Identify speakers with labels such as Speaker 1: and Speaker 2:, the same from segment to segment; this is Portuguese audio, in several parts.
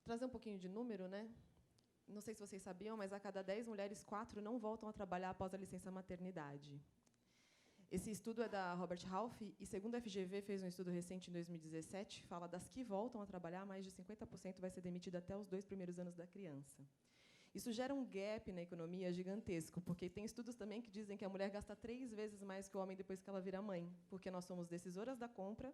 Speaker 1: trazer um pouquinho de número, né? Não sei se vocês sabiam, mas a cada 10 mulheres, 4 não voltam a trabalhar após a licença maternidade. Esse estudo é da Robert Half, e, segundo a FGV, fez um estudo recente, em 2017, fala das que voltam a trabalhar, mais de 50% vai ser demitido até os 2 primeiros anos da criança. Isso gera um gap na economia gigantesco, porque tem estudos também que dizem que a mulher gasta 3 vezes mais que o homem depois que ela vira mãe, porque nós somos decisoras da compra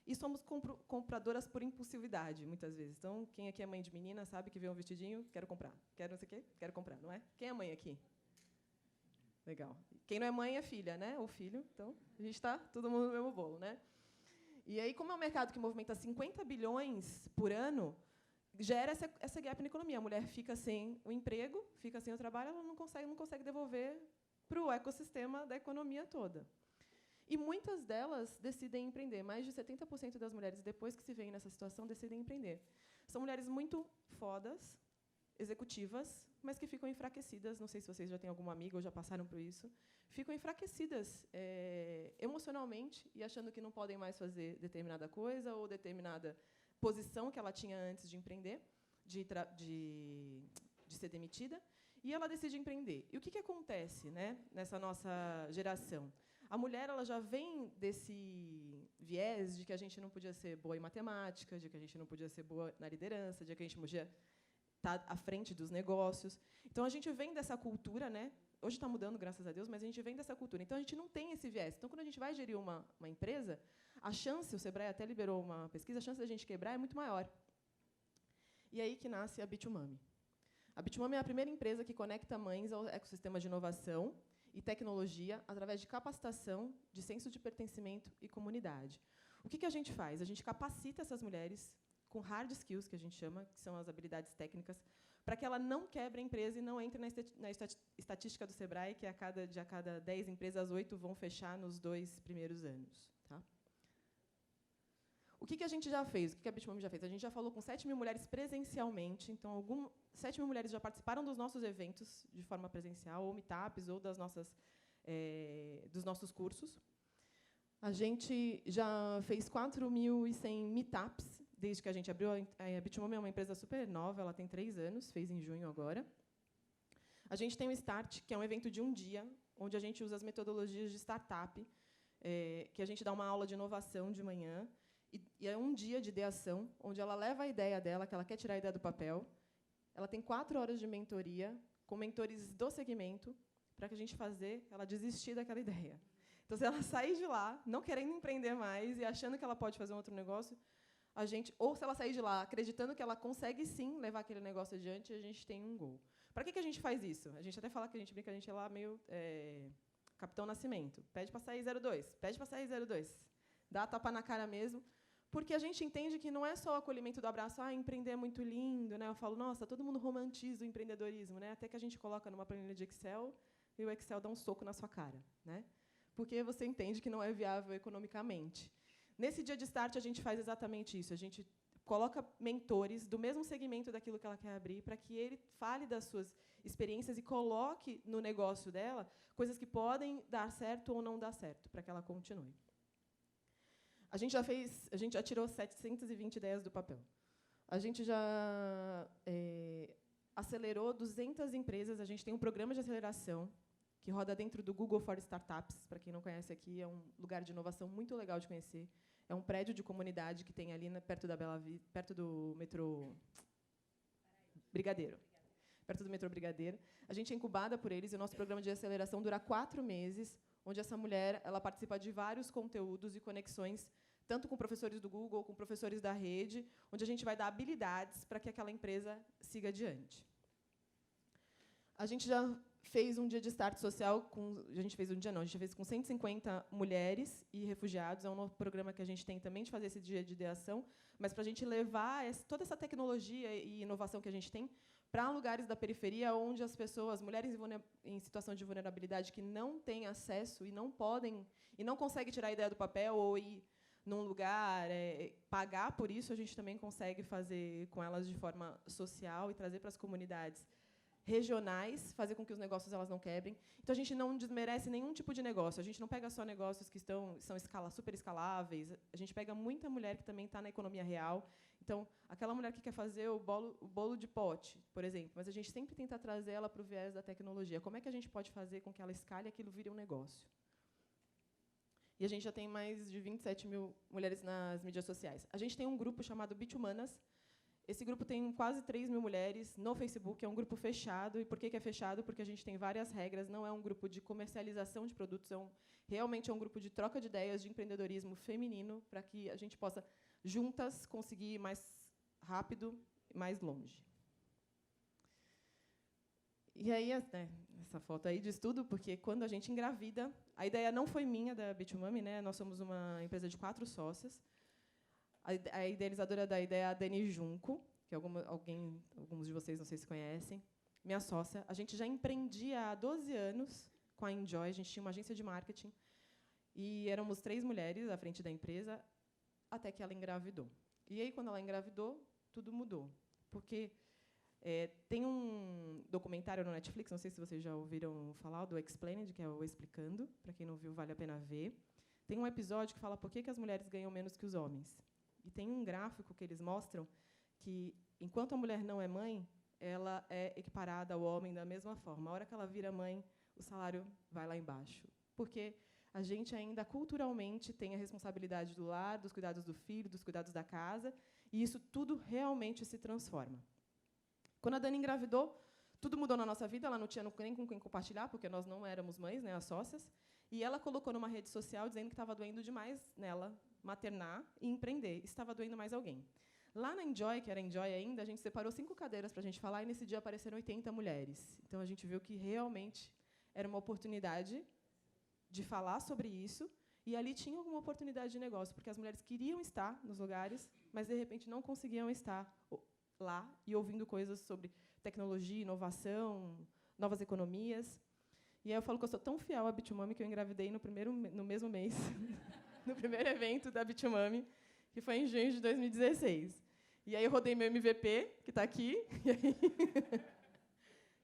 Speaker 1: e somos compradoras por impulsividade, muitas vezes. Então, quem aqui é mãe de menina sabe que vê um vestidinho, quero comprar. Quero não sei o quê, quero comprar, não é? Quem é mãe aqui? Legal. Quem não é mãe é filha, né? Ou filho. Então, a gente está todo mundo no mesmo bolo, né? E aí, como é um mercado que movimenta 50 bilhões por ano, gera essa gap na economia. A mulher fica sem o emprego, fica sem o trabalho, ela não consegue devolver para o ecossistema da economia toda. E muitas delas decidem empreender. Mais de 70% das mulheres, depois que se veem nessa situação, decidem empreender. São mulheres muito fodas, executivas, mas que ficam enfraquecidas. Não sei se vocês já têm alguma amiga ou já passaram por isso. Ficam enfraquecidas emocionalmente e achando que não podem mais fazer determinada coisa ou determinada posição que ela tinha antes de empreender, de ser demitida, e ela decide empreender. E o que acontece, né, nessa nossa geração? A mulher ela já vem desse viés de que a gente não podia ser boa em matemática, de que a gente não podia ser boa na liderança, de que a gente podia estar à frente dos negócios. Então, a gente vem dessa cultura, né? Hoje está mudando, graças a Deus, mas a gente vem dessa cultura. Então, a gente não tem esse viés. Então, quando a gente vai gerir uma empresa, a chance, o Sebrae até liberou uma pesquisa, a chance da gente quebrar é muito maior. E aí que nasce a Bitumami. A Bitumami é a primeira empresa que conecta mães ao ecossistema de inovação e tecnologia através de capacitação, de senso de pertencimento e comunidade. O que a gente faz? A gente capacita essas mulheres com hard skills, que a gente chama, que são as habilidades técnicas, para que ela não quebre a empresa e não entre na estatística do Sebrae, que de a cada 10 empresas, 8 vão fechar nos 2 primeiros anos. Tá? O que a gente já fez? O que a Bitumami já fez? A gente já falou com 7 mil mulheres presencialmente. Então, 7 mil mulheres já participaram dos nossos eventos de forma presencial, ou meetups, ou dos nossos cursos. A gente já fez 4.100 meetups desde que a gente abriu. A Bitumami é uma empresa super nova, ela tem 3 anos, fez em junho agora. A gente tem o Start, que é um evento de um dia, onde a gente usa as metodologias de startup, que a gente dá uma aula de inovação de manhã, e é um dia de ideação, onde ela leva a ideia dela, que ela quer tirar a ideia do papel. Ela tem 4 horas de mentoria, com mentores do segmento, para que a gente fazer ela desistir daquela ideia. Então, se ela sair de lá, não querendo empreender mais e achando que ela pode fazer um outro negócio, ou se ela sair de lá acreditando que ela consegue, sim, levar aquele negócio adiante, a gente tem um gol. Para que a gente faz isso? A gente até fala que a gente brinca, a gente é lá meio Capitão Nascimento. Pede para sair 02, pede para sair 02. Dá tapa na cara mesmo, porque a gente entende que não é só o acolhimento do abraço, empreender é muito lindo, né? Eu falo, nossa, todo mundo romantiza o empreendedorismo, né? Até que a gente coloca numa planilha de Excel e o Excel dá um soco na sua cara, né? Porque você entende que não é viável economicamente. Nesse dia de start, a gente faz exatamente isso. A gente coloca mentores do mesmo segmento daquilo que ela quer abrir, para que ele fale das suas experiências e coloque no negócio dela coisas que podem dar certo ou não dar certo, para que ela continue. A gente já tirou 720 ideias do papel. A gente já acelerou 200 empresas. A gente tem um programa de aceleração que roda dentro do Google for Startups. Para quem não conhece aqui, é um lugar de inovação muito legal de conhecer. É um prédio de comunidade que tem ali perto da Bela Vista, perto do metrô Brigadeiro. Perto do metrô Brigadeiro. A gente é incubada por eles e o nosso programa de aceleração dura 4 meses, onde essa mulher ela participa de vários conteúdos e conexões, tanto com professores do Google, com professores da rede, onde a gente vai dar habilidades para que aquela empresa siga adiante. A gente já fez um dia de start social a gente fez um dia não, a gente fez com 150 mulheres e refugiados. É um novo programa que a gente tem também de fazer esse dia de ideação, mas para a gente levar toda essa tecnologia e inovação que a gente tem para lugares da periferia onde as pessoas, mulheres em situação de vulnerabilidade que não têm acesso e não podem e não conseguem tirar a ideia do papel ou ir num lugar, pagar por isso, a gente também consegue fazer com elas de forma social e trazer para as comunidades regionais, fazer com que os negócios elas não quebrem. Então, a gente não desmerece nenhum tipo de negócio. A gente não pega só negócios que são super escaláveis. A gente pega muita mulher que também está na economia real. Então, aquela mulher que quer fazer o bolo de pote, por exemplo, mas a gente sempre tenta trazer ela para o viés da tecnologia. Como é que a gente pode fazer com que ela escale e aquilo vire um negócio? E a gente já tem mais de 27 mil mulheres nas mídias sociais. A gente tem um grupo chamado Bitumanas. Esse grupo tem quase 3 mil mulheres no Facebook, é um grupo fechado. E por que é fechado? Porque a gente tem várias regras, não é um grupo de comercialização de produtos, realmente é um grupo de troca de ideias, de empreendedorismo feminino, para que a gente possa, juntas, conseguir ir mais rápido e mais longe. E aí, né, essa foto aí diz tudo, porque quando a gente engravida, a ideia não foi minha, da Bitumami, né? Nós somos uma empresa de 4 sócias. A idealizadora da ideia é a Dani Junco, que alguns de vocês não sei se conhecem, minha sócia. A gente já empreendia há 12 anos com a Enjoy, a gente tinha uma agência de marketing, e éramos 3 mulheres à frente da empresa, até que ela engravidou. E aí, quando ela engravidou, tudo mudou. Porque tem um documentário no Netflix, não sei se vocês já ouviram falar, do Explained, que é o Explicando. Para quem não viu, vale a pena ver. Tem um episódio que fala por que as mulheres ganham menos que os homens. E tem um gráfico que eles mostram que, enquanto a mulher não é mãe, ela é equiparada ao homem da mesma forma. A hora que ela vira mãe, o salário vai lá embaixo. Porque a gente ainda, culturalmente, tem a responsabilidade do lar, dos cuidados do filho, dos cuidados da casa, e isso tudo realmente se transforma. Quando a Dani engravidou, tudo mudou na nossa vida, ela não tinha nem com quem compartilhar, porque nós não éramos mães, né, as sócias, e ela colocou numa rede social dizendo que estava doendo demais nela maternar e empreender, estava doendo mais alguém. Lá na Enjoy, que era Enjoy ainda, a gente separou 5 cadeiras para a gente falar, e nesse dia apareceram 80 mulheres. Então, a gente viu que realmente era uma oportunidade de falar sobre isso, e ali tinha alguma oportunidade de negócio, porque as mulheres queriam estar nos lugares, mas, de repente, não conseguiam estar lá e ouvindo coisas sobre tecnologia, inovação, novas economias. E aí eu falo que eu sou tão fiel à Bitumami que eu engravidei no mesmo mês, no primeiro evento da Bitumami, que foi em junho de 2016. E aí eu rodei meu MVP, que está aqui, e aí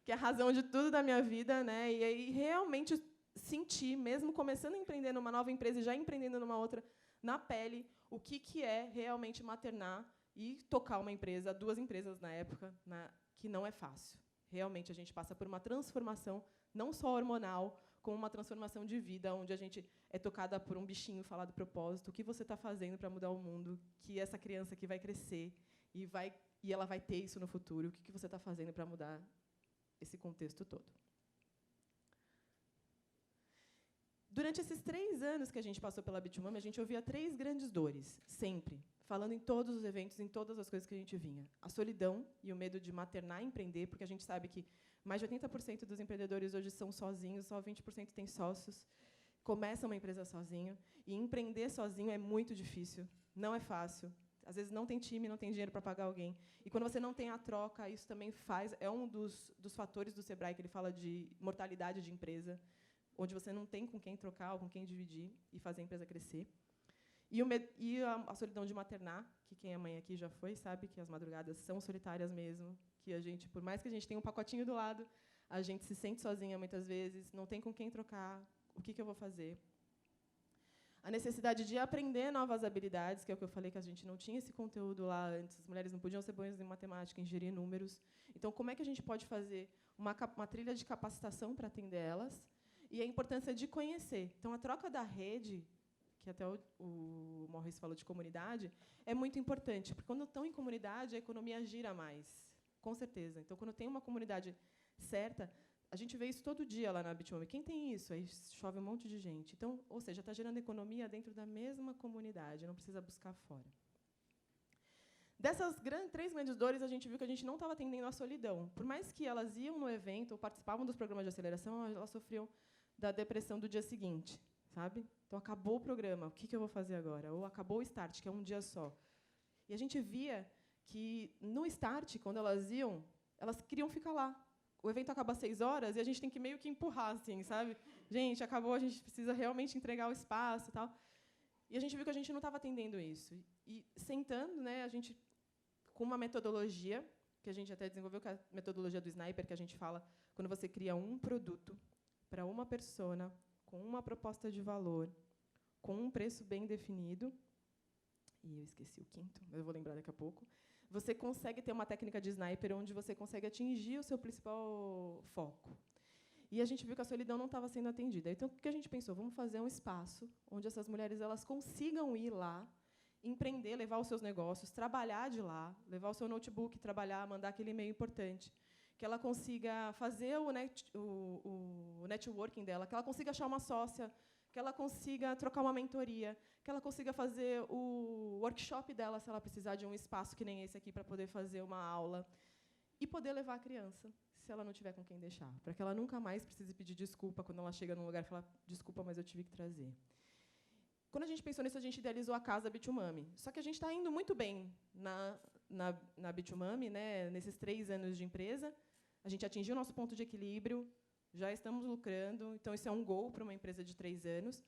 Speaker 1: que é a razão de tudo da minha vida, né? E aí realmente senti, mesmo começando a empreender numa nova empresa e já empreendendo numa outra, na pele, o que é realmente maternar e tocar uma empresa, 2 empresas na época, que não é fácil. Realmente, a gente passa por uma transformação, não só hormonal, como uma transformação de vida, onde a gente é tocada por um bichinho falar do propósito, o que você está fazendo para mudar o mundo, que essa criança aqui vai crescer e ela vai ter isso no futuro, o que você está fazendo para mudar esse contexto todo. Durante esses 3 anos que a gente passou pela Bitumami, a gente ouvia 3 grandes dores, sempre, falando em todos os eventos, em todas as coisas que a gente vinha. A solidão e o medo de maternar e empreender, porque a gente sabe que mais de 80% dos empreendedores hoje são sozinhos, só 20% têm sócios, começam uma empresa sozinho, e empreender sozinho é muito difícil, não é fácil. Às vezes não tem time, não tem dinheiro para pagar alguém. E quando você não tem a troca, isso também é um dos fatores do Sebrae, que ele fala de mortalidade de empresa, onde você não tem com quem trocar ou com quem dividir e fazer a empresa crescer. E a solidão de maternar, que quem é mãe aqui já foi, sabe que as madrugadas são solitárias mesmo, que a gente, por mais que a gente tenha um pacotinho do lado, a gente se sente sozinha muitas vezes, não tem com quem trocar, o que eu vou fazer? A necessidade de aprender novas habilidades, que é o que eu falei, que a gente não tinha esse conteúdo lá antes, as mulheres não podiam ser boas em matemática, em gerir números. Então, como é que a gente pode fazer uma trilha de capacitação para atender elas? E a importância de conhecer. Então, a troca da rede, que até o Maurício falou de comunidade, é muito importante, porque quando estão em comunidade, a economia gira mais, com certeza. Então, quando tem uma comunidade certa, a gente vê isso todo dia lá na Bitumami. Quem tem isso? Aí chove um monte de gente. Então, ou seja, está gerando economia dentro da mesma comunidade, não precisa buscar fora. Dessas 3 grandes dores, a gente viu que a gente não estava atendendo a solidão. Por mais que elas iam no evento ou participavam dos programas de aceleração, elas sofriam da depressão do dia seguinte, sabe? Então, acabou o programa, o que eu vou fazer agora? Ou acabou o start, que é um dia só. E a gente via que, no start, quando elas iam, elas queriam ficar lá. O evento acaba às 6 horas e a gente tem que meio que empurrar, assim, sabe? Gente, acabou, a gente precisa realmente entregar o espaço e tal. E a gente viu que a gente não estava atendendo isso. E sentando, né, a gente, com uma metodologia, que a gente até desenvolveu, que é a metodologia do Sniper, que a gente fala, quando você cria um produto para uma persona, com uma proposta de valor, com um preço bem definido, e eu esqueci o quinto, mas eu vou lembrar daqui a pouco, você consegue ter uma técnica de sniper onde você consegue atingir o seu principal foco. E a gente viu que a solidão não estava sendo atendida. Então, o que a gente pensou? Vamos fazer um espaço onde essas mulheres elas consigam ir lá, empreender, levar os seus negócios, trabalhar de lá, levar o seu notebook, trabalhar, mandar aquele e-mail importante, que ela consiga fazer o networking dela, que ela consiga achar uma sócia, que ela consiga trocar uma mentoria, que ela consiga fazer o workshop dela, se ela precisar de um espaço que nem esse aqui para poder fazer uma aula, e poder levar a criança, se ela não tiver com quem deixar, para que ela nunca mais precise pedir desculpa quando ela chega num lugar e fala, desculpa, mas eu tive que trazer. Quando a gente pensou nisso, a gente idealizou a casa Bitumami. Só que a gente está indo muito bem na Bitumami, né, nesses 3 anos de empresa. A gente atingiu o nosso ponto de equilíbrio, já estamos lucrando, então isso é um gol para uma empresa de 3 anos,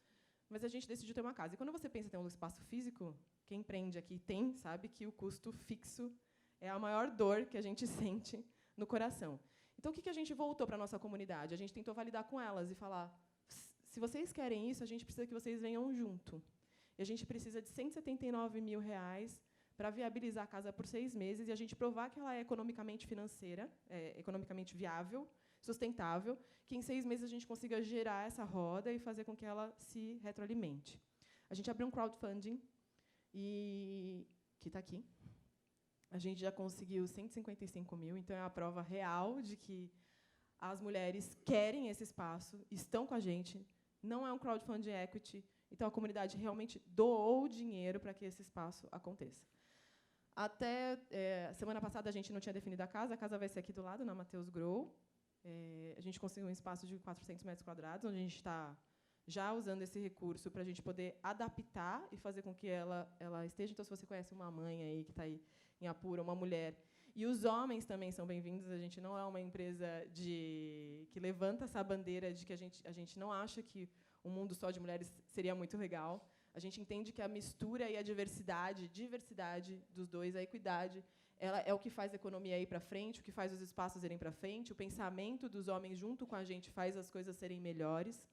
Speaker 1: mas a gente decidiu ter uma casa. E quando você pensa em ter um espaço físico, quem empreende aqui sabe que o custo fixo é a maior dor que a gente sente no coração. Então, o que a gente voltou para a nossa comunidade? A gente tentou validar com elas e falar, se vocês querem isso, a gente precisa que vocês venham junto. E a gente precisa de R$179 mil para viabilizar a casa por 6 meses e a gente provar que ela é economicamente viável, sustentável, que em 6 meses a gente consiga gerar essa roda e fazer com que ela se retroalimente. A gente abriu um crowdfunding, que está aqui. A gente já conseguiu 155 mil, então é a prova real de que as mulheres querem esse espaço, estão com a gente, não é um crowdfunding equity, então a comunidade realmente doou dinheiro para que esse espaço aconteça. Até semana passada a gente não tinha definido a casa vai ser aqui do lado, na Matheus Grow. A gente conseguiu um espaço de 400 metros quadrados, onde a gente está já usando esse recurso para a gente poder adaptar e fazer com que ela esteja. Então, se você conhece uma mãe aí que está aí em apuro, uma mulher, e os homens também são bem-vindos, a gente não é uma empresa que levanta essa bandeira de que a gente não acha que um mundo só de mulheres seria muito legal. A gente entende que a mistura e a diversidade dos dois, a equidade, ela é o que faz a economia ir para frente, o que faz os espaços irem para frente, o pensamento dos homens junto com a gente faz as coisas serem melhores.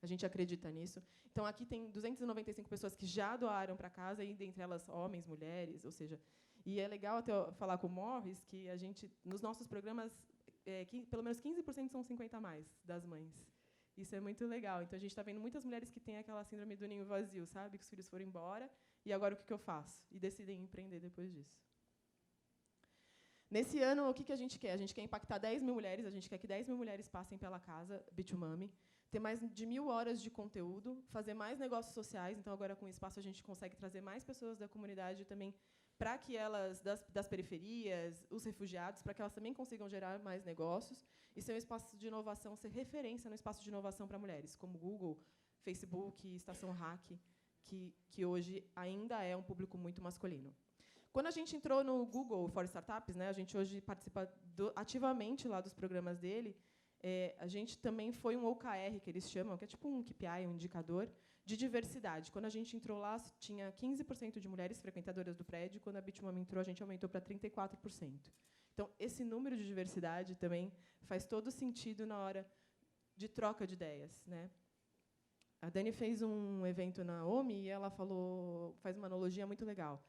Speaker 1: A gente acredita nisso. Então, aqui tem 295 pessoas que já doaram para casa, e dentre elas homens, mulheres, ou seja... E é legal até falar com o Morris que a gente, nos nossos programas, pelo menos 15% são 50 a mais das mães. Isso é muito legal. Então, a gente está vendo muitas mulheres que têm aquela síndrome do ninho vazio, sabe? Que os filhos foram embora, e agora o que eu faço? E decidem empreender depois disso. Nesse ano, o que a gente quer? A gente quer impactar 10 mil mulheres, a gente quer que 10 mil mulheres passem pela casa Bitumami, ter mais de 1.000 horas de conteúdo, fazer mais negócios sociais. Então, agora, com o espaço, a gente consegue trazer mais pessoas da comunidade também, para que elas, das periferias, os refugiados, para que elas também consigam gerar mais negócios, e ser um espaço de inovação, ser referência no espaço de inovação para mulheres, como Google, Facebook, Estação Hack, que hoje ainda é um público muito masculino. Quando a gente entrou no Google for Startups, né, a gente hoje participa ativamente lá dos programas dele, a gente também foi um OKR, que eles chamam, que é tipo um KPI, um indicador, de diversidade. Quando a gente entrou lá, tinha 15% de mulheres frequentadoras do prédio. Quando a Bitumami entrou, a gente aumentou para 34%. Então, esse número de diversidade também faz todo sentido na hora de troca de ideias, né? A Dani fez um evento na OMI e ela faz uma analogia muito legal,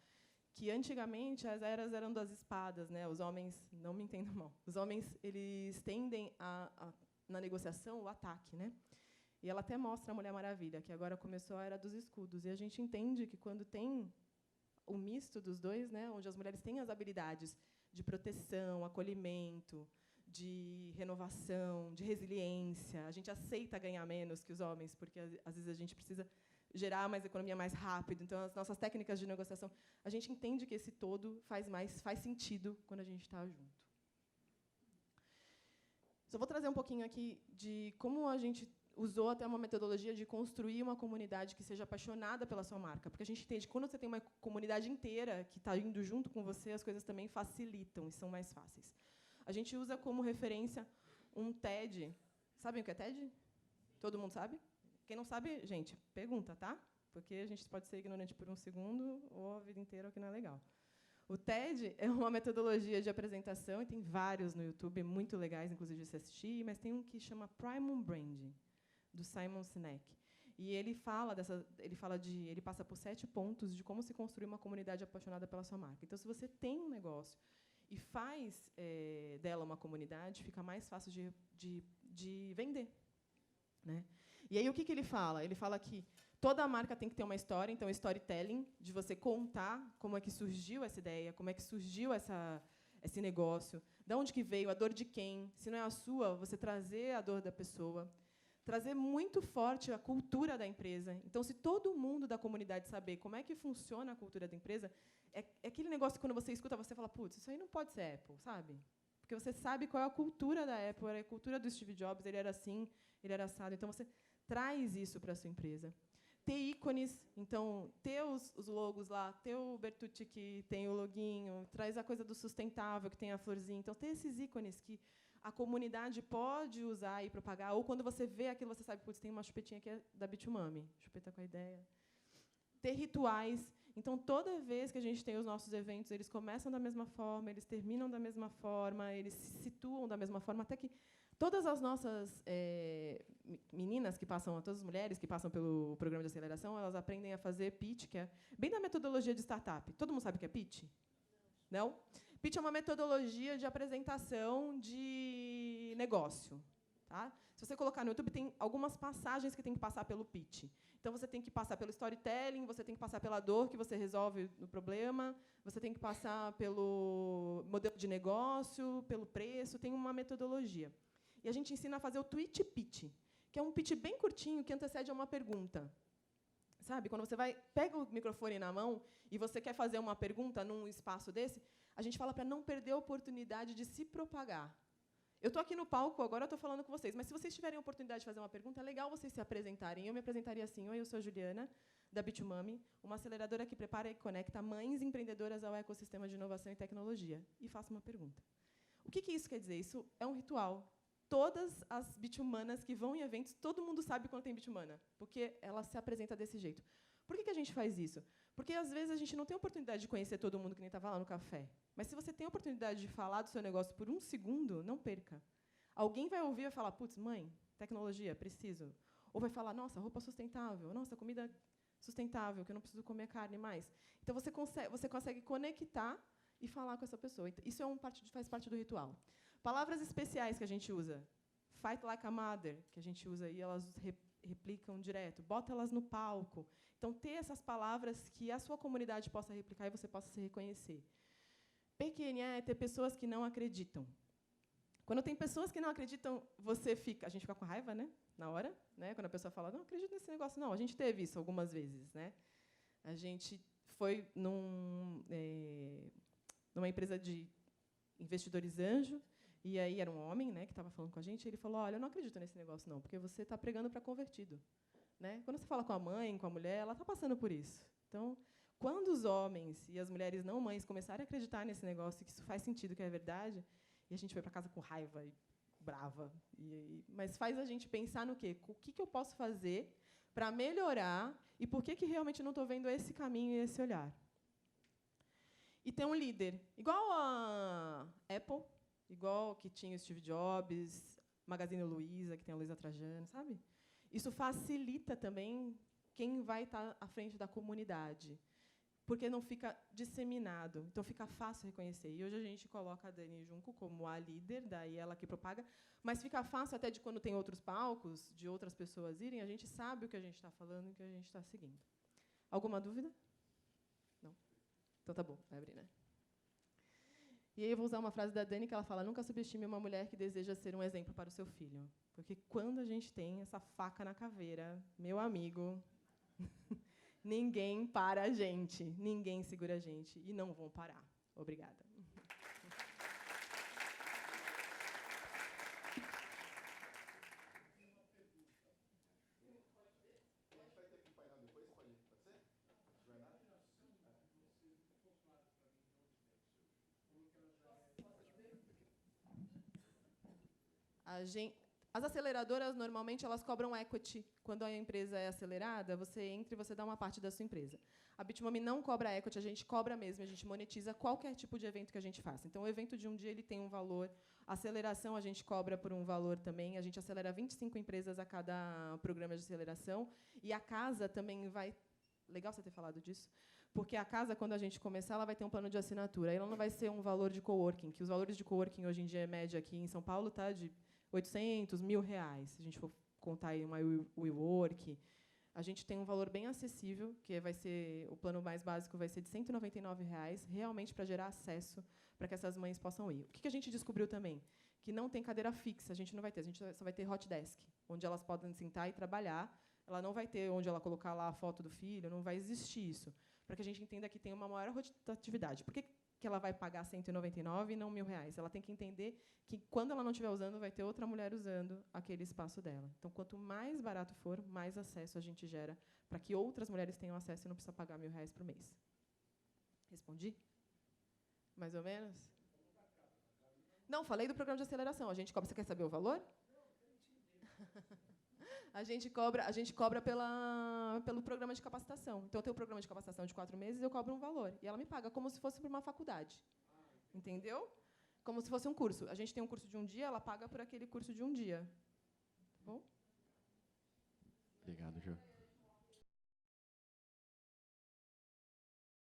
Speaker 1: que antigamente as eras eram das espadas, né? Os homens, não me entendam mal, os homens eles tendem na negociação o ataque, né? E ela até mostra a Mulher Maravilha, que agora começou a era dos escudos. E a gente entende que quando tem o misto dos dois, né, onde as mulheres têm as habilidades de proteção, acolhimento, de renovação, de resiliência, a gente aceita ganhar menos que os homens, porque às vezes a gente precisa gerar mais economia mais rápido. Então, as nossas técnicas de negociação, a gente entende que esse todo faz sentido quando a gente está junto. Só vou trazer um pouquinho aqui de como a gente usou até uma metodologia de construir uma comunidade que seja apaixonada pela sua marca. Porque a gente entende que quando você tem uma comunidade inteira que está indo junto com você, as coisas também facilitam e são mais fáceis. A gente usa como referência um TED. Sabem o que é TED? Todo mundo sabe? Quem não sabe, gente, pergunta, tá? Porque a gente pode ser ignorante por um segundo ou a vida inteira, o que não é legal. O TED é uma metodologia de apresentação, e tem vários no YouTube, muito legais, inclusive, de se assistir, mas tem um que chama Primum Branding, do Simon Sinek. E ele passa por 7 pontos de como se construir uma comunidade apaixonada pela sua marca. Então, se você tem um negócio e faz dela uma comunidade, fica mais fácil de vender, né? E aí, o que ele fala? Ele fala que toda marca tem que ter uma história, então, storytelling, de você contar como é que surgiu essa ideia, como é que surgiu esse negócio, de onde que veio, a dor de quem. Se não é a sua, você trazer a dor da pessoa. Trazer muito forte a cultura da empresa. Então, se todo mundo da comunidade saber como é que funciona a cultura da empresa, é aquele negócio que, quando você escuta, você fala, putz, isso aí não pode ser Apple, sabe? Porque você sabe qual é a cultura da Apple, a cultura do Steve Jobs, ele era assim, ele era assado. Então, você traz isso para a sua empresa. Ter ícones, então, ter os logos lá, ter o Bertucci que tem o loguinho, traz a coisa do sustentável, que tem a florzinha. Então, ter esses ícones que a comunidade pode usar e propagar, ou quando você vê aquilo, você sabe, putz, tem uma chupetinha aqui da Bitumami, chupeta com a ideia. Ter rituais. Então, toda vez que a gente tem os nossos eventos, eles começam da mesma forma, eles terminam da mesma forma, eles se situam da mesma forma, até que todas as nossas meninas que passam, todas as mulheres que passam pelo programa de aceleração, elas aprendem a fazer pitch, que é bem da metodologia de startup. Todo mundo sabe o que é pitch? Não? Pitch é uma metodologia de apresentação de negócio. Tá? Se você colocar no YouTube, tem algumas passagens que tem que passar pelo pitch. Então, você tem que passar pelo storytelling, você tem que passar pela dor que você resolve no problema, você tem que passar pelo modelo de negócio, pelo preço, tem uma metodologia. E a gente ensina a fazer o tweet pitch, que é um pitch bem curtinho que antecede a uma pergunta. Sabe? Quando você pega o microfone na mão e você quer fazer uma pergunta num espaço desse, a gente fala para não perder a oportunidade de se propagar. Eu estou aqui no palco, agora eu estou falando com vocês, mas se vocês tiverem a oportunidade de fazer uma pergunta, é legal vocês se apresentarem. Eu me apresentaria assim: oi, eu sou a Juliana, da Bitumami, uma aceleradora que prepara e conecta mães empreendedoras ao ecossistema de inovação e tecnologia. E faço uma pergunta. O que isso quer dizer? Isso é um ritual. Todas as bitumanas que vão em eventos, todo mundo sabe quando tem bitumana, porque ela se apresenta desse jeito. Por que a gente faz isso? Porque, às vezes, a gente não tem a oportunidade de conhecer todo mundo que nem estava lá no café. Mas, se você tem a oportunidade de falar do seu negócio por um segundo, não perca. Alguém vai ouvir e vai falar, putz, mãe, tecnologia, preciso. Ou vai falar, nossa, roupa sustentável, nossa, comida sustentável, que eu não preciso comer carne mais. Então, você consegue conectar e falar com essa pessoa. Isso faz parte do ritual. Palavras especiais que a gente usa. Fight like a mother, que a gente usa e elas replicam direto. Bota elas no palco. Então, ter essas palavras que a sua comunidade possa replicar e você possa se reconhecer. PQNA é ter pessoas que não acreditam. Quando tem pessoas que não acreditam, a gente fica com raiva, né? Na hora, né? Quando a pessoa fala, não acredito nesse negócio. Não, a gente teve isso algumas vezes, né? A gente foi numa empresa de investidores anjo, e aí era um homem, né, que estava falando com a gente, e ele falou, olha, eu não acredito nesse negócio, não, porque você está pregando para convertido. Né? Quando você fala com a mãe, com a mulher, ela está passando por isso. Então, quando os homens e as mulheres não mães começarem a acreditar nesse negócio, que isso faz sentido, que é verdade, e a gente vai para casa com raiva e brava, mas faz a gente pensar no quê? O que eu posso fazer para melhorar e por que realmente não estou vendo esse caminho e esse olhar. E ter um líder, igual a Apple, igual que tinha o Steve Jobs, Magazine Luiza, que tem a Luiza Trajano, sabe? Isso facilita também quem vai estar à frente da comunidade, porque não fica disseminado, então fica fácil reconhecer. E hoje a gente coloca a Dani Junco como a líder, daí ela que propaga, mas fica fácil até de quando tem outros palcos, de outras pessoas irem, a gente sabe o que a gente está falando e o que a gente está seguindo. Alguma dúvida? Não? Então tá bom, vai abrir, né? E aí eu vou usar uma frase da Dani que ela fala, nunca subestime uma mulher que deseja ser um exemplo para o seu filho. Porque quando a gente tem essa faca na caveira, meu amigo, ninguém para a gente, ninguém segura a gente, e não vão parar. Obrigada. As aceleradoras, normalmente, elas cobram equity. Quando a empresa é acelerada, você entra e você dá uma parte da sua empresa. A Bitmami não cobra equity, a gente cobra mesmo, a gente monetiza qualquer tipo de evento que a gente faça. Então, o evento de um dia ele tem um valor, a aceleração a gente cobra por um valor também, a gente acelera 25 empresas a cada programa de aceleração, e a casa também vai... Legal você ter falado disso, porque a casa, quando a gente começar, ela vai ter um plano de assinatura. Ela não vai ser um valor de coworking, que os valores de coworking hoje em dia, média aqui em São Paulo, tá de 800, R$ 1.000. Se a gente for contar aí uma WeWork, a gente tem um valor bem acessível, que vai ser o plano mais básico vai ser de R$ 199, realmente para gerar acesso para que essas mães possam ir. O que a gente descobriu também? Que não tem cadeira fixa, a gente não vai ter, a gente só vai ter hot desk, onde elas podem sentar e trabalhar. Ela não vai ter onde ela colocar lá a foto do filho, não vai existir isso, para que a gente entenda que tem uma maior rotatividade. Por que ela vai pagar R$ 199 e não R$ 1.000? Ela tem que entender que, quando ela não estiver usando, vai ter outra mulher usando aquele espaço dela. Então, quanto mais barato for, mais acesso a gente gera para que outras mulheres tenham acesso e não precisa pagar R$ 1.000 por mês. Respondi? Mais ou menos? Não, falei do programa de aceleração. A gente cobra. Você quer saber o valor? A gente cobra pelo programa de capacitação. Então, eu tenho o programa de capacitação de 4 meses, eu cobro um valor. E ela me paga como se fosse por uma faculdade. Entendeu? Como se fosse um curso. A gente tem um curso de um dia, ela paga por aquele curso de um dia. Tá bom?
Speaker 2: Obrigado, Ju.